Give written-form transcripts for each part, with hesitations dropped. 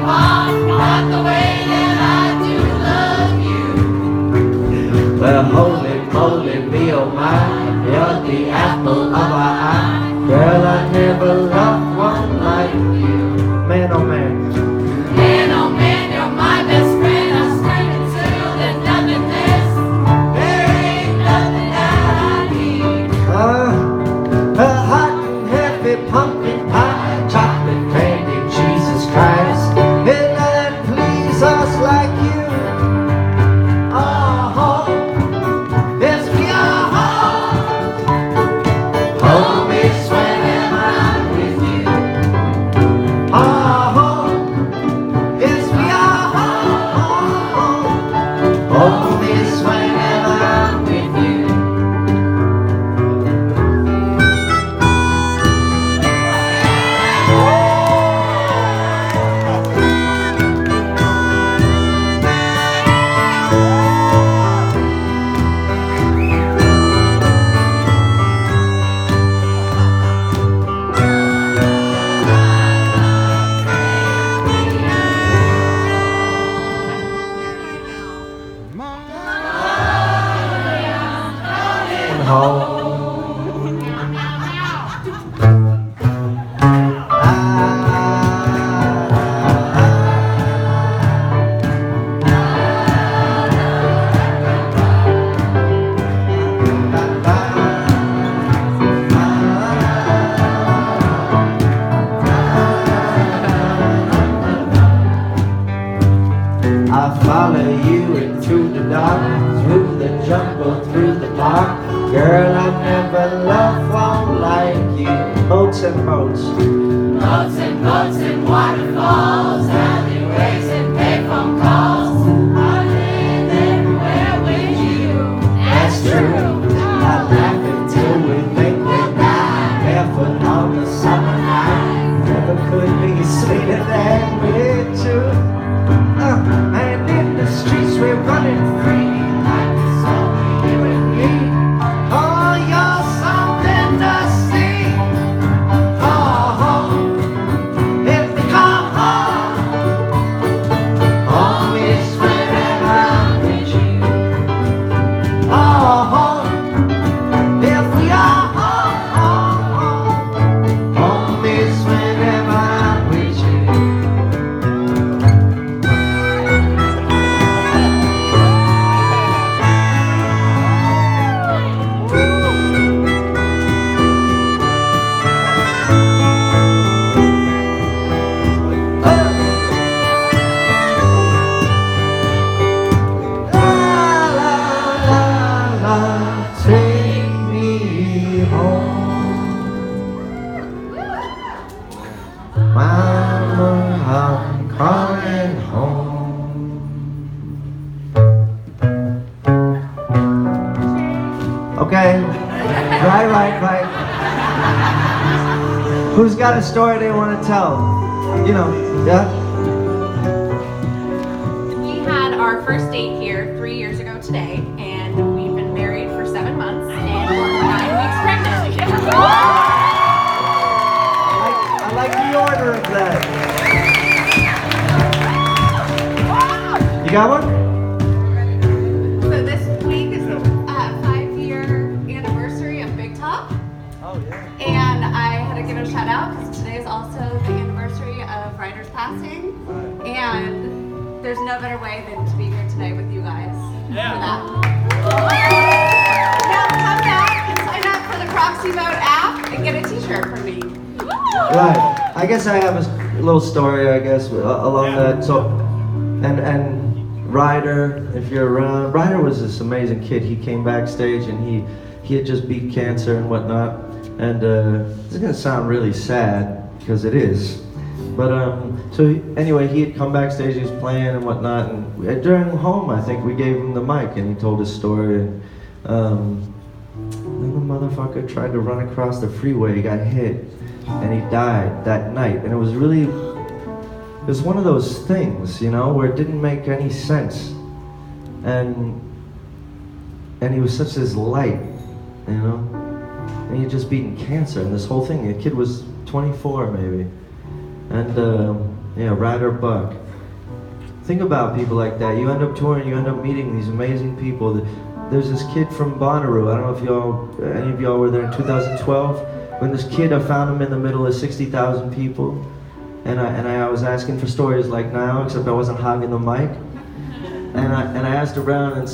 apart, not the way that I do love you. Well, holy moly, me oh my, you're the apple of our eye. Girl, I never loved one like you. Man, oh man. Man, oh man, you're my best friend. I'm screaming till there's nothing less. There ain't nothing that I need. A hot and heavy pumpkin pie, chocolate candy, Jesus Christ. And that please us like you. Oh, yes, we are home. Home is whenever I'm with you. Oh, yes, we are home. Home is whenever I'm with you. I follow you into the dark, through the jungle, through the park. Girl, I've never loved one like you. Boats and boats. Boats and boats and waterfalls, alleyways and payphone calls. I live everywhere with you. That's true. I laugh until we think we die, barefoot on the summer night. Never could be sweeter than with you. And in the streets we're running free, like it's only you and me. Oh, you're something to see. Oh, if they come home, home is whenever I'm with you. Oh, if we are home, home is whenever I'm with you. Take me home, Mama, I'm coming home. Okay, right. Who's got a story they want to tell? You know, yeah? We had our first date here 3 years ago today, and we've been married for 7 months, and we're 9 weeks pregnant. I like the order of that. You got one? So this week is the 5-year anniversary of Big Top, Oh, yeah. and I had to give it a shout out because today is also the anniversary of Ryder's passing, and there's no better way than to be here today with you guys for that. Now come back and sign up for the Proxy.Vote app and get a t-shirt from me. Right. I guess I have a little story, I guess, along that. So, and Ryder, if you're around, Ryder was this amazing kid. He came backstage and he had just beat cancer and whatnot. And this is gonna sound really sad because it is. But anyway, he had come backstage, he was playing and whatnot. And during home, I think we gave him the mic and he told his story. And then the motherfucker tried to run across the freeway, he got hit. And he died that night, and it was one of those things, you know, where it didn't make any sense, and he was such this light, you know, and he had just beaten cancer, and this whole thing, the kid was 24 maybe, and Yeah, Ryder Buck. Think about people like that. You end up touring, you end up meeting these amazing people. There's this kid from Bonnaroo. I don't know if any of y'all were there in 2012. When this kid, I found him in the middle of 60,000 people. And I was asking for stories like now, except I wasn't hogging the mic. And I asked around, and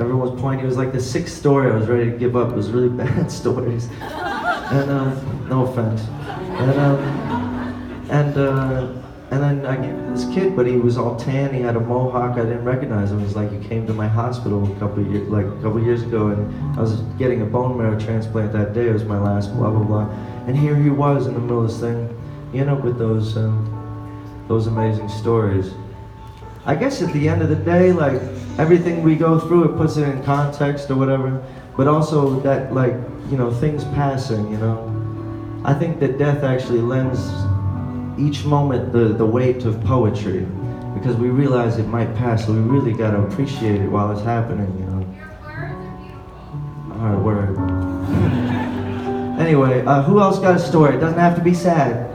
everyone was pointing. It was like the 6th story I was ready to give up. It was really bad stories. And no offense. And then I gave it to this kid, but he was all tan. He had a mohawk. I didn't recognize him. It was like he came to my hospital a couple years ago, and I was getting a bone marrow transplant that day. It was my last blah blah blah. And here he was in the middle of this thing. You end up with those amazing stories. I guess at the end of the day, like everything we go through, it puts it in context or whatever. But also that, like, you know, things passing. You know, I think that death actually lends each moment the weight of poetry, because we realize it might pass, so we really got to appreciate it while it's happening, you know. All right, word. Anyway, who else got a story? It doesn't have to be sad.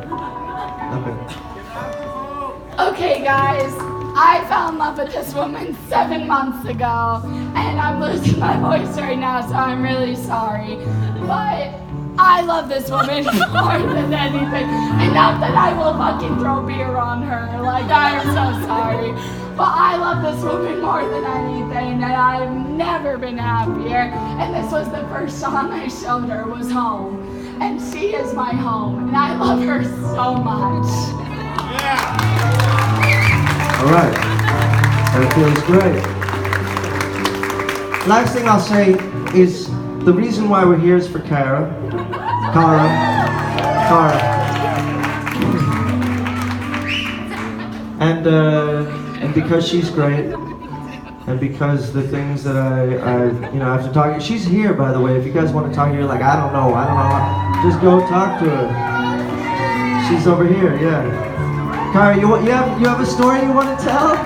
Okay, guys, I fell in love with this woman 7 months ago, and I'm losing my voice right now, so I'm really sorry. But I love this woman more than anything. And not that I will fucking throw beer on her. Like, I am so sorry. But I love this woman more than anything, and I've never been happier. And this was the first song I showed her, was Home. And she is my home, and I love her so much. Yeah. All right. That feels great. Last thing I'll say is the reason why we're here is for Cara. And because she's great, and because the things that I have to talk. She's here, by the way. If you guys want to talk to her, like I don't know, just go talk to her. She's over here, yeah. Cara, you have a story you want to tell?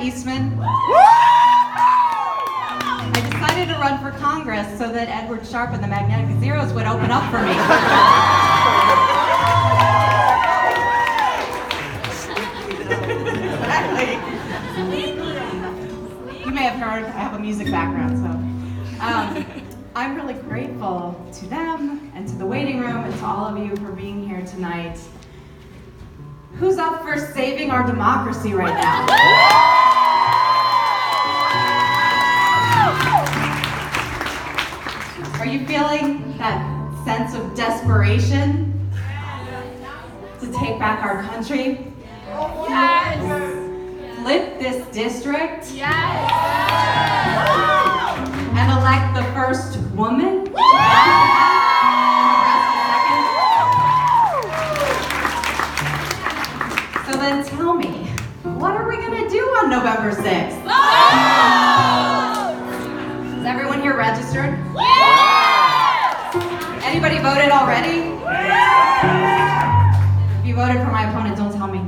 Eastman. I decided to run for Congress so that Edward Sharpe and the Magnetic Zeros would open up for me. Exactly. You may have heard I have a music background, so I'm really grateful to them and to the waiting room and to all of you for being here tonight. Who's up for saving our democracy right now? Are you feeling that sense of desperation to take back our country? Yes! Flip this district? Yes! And elect the first woman? So then tell me, what are we gonna do on November 6th? Is everyone here registered? Anybody voted already? If you voted for my opponent, don't tell me.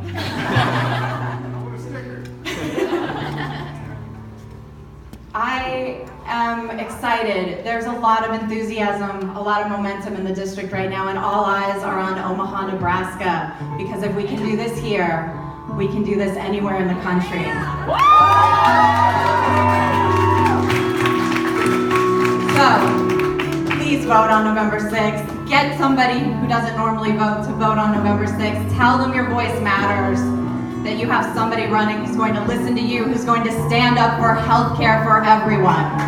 I am excited. There's a lot of enthusiasm, a lot of momentum in the district right now, and all eyes are on Omaha, Nebraska, because if we can do this here, we can do this anywhere in the country. So, please vote on November 6th. Get somebody who doesn't normally vote to vote on November 6th. Tell them your voice matters, that you have somebody running who's going to listen to you, who's going to stand up for health care for everyone.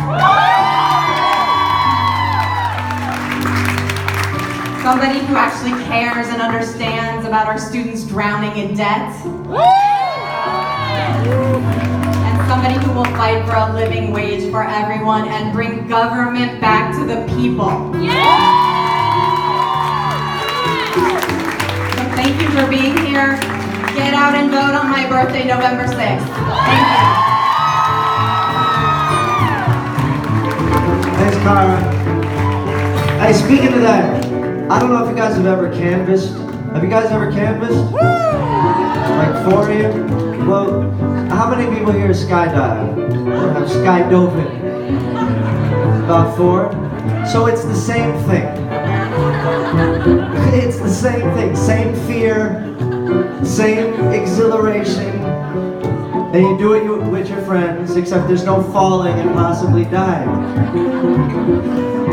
Somebody who actually cares and understands about our students drowning in debt. And somebody who will fight for a living wage for everyone and bring government back to the people. So thank you for being here. Get out and vote on my birthday, November 6th. Thank you. Thanks, Cara. Hey, speaking of that, I don't know if you guys have ever canvassed. Have you guys ever canvassed? Like 4 of you? Well, how many people here skydive? Or have skydove? About 4? So it's the same thing. It's the same thing. Same fear, same exhilaration. And you do it with your friends, except there's no falling and possibly dying.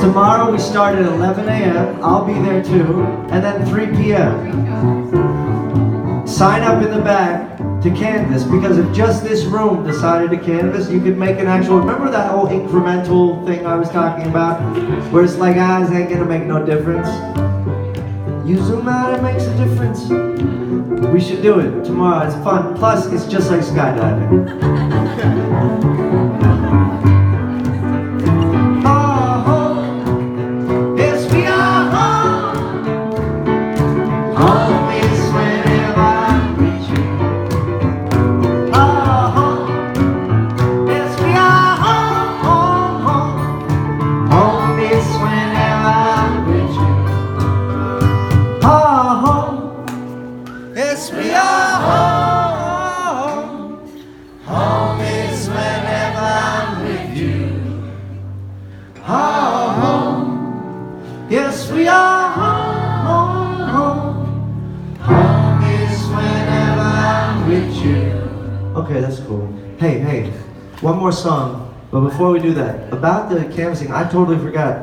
Tomorrow we start at 11 a.m. I'll be there too. And then 3 p.m. Sign up in the back to canvass, because if just this room decided to canvass, you could make an actual, remember that whole incremental thing I was talking about? Where it's like, it ain't gonna make no difference. You zoom out, it makes a difference. We should do it tomorrow, it's fun. Plus, it's just like skydiving. Yes, we are home, home. Home is whenever I'm with you. Okay, that's cool. Hey, one more song. But before we do that, about the canvassing, I totally forgot.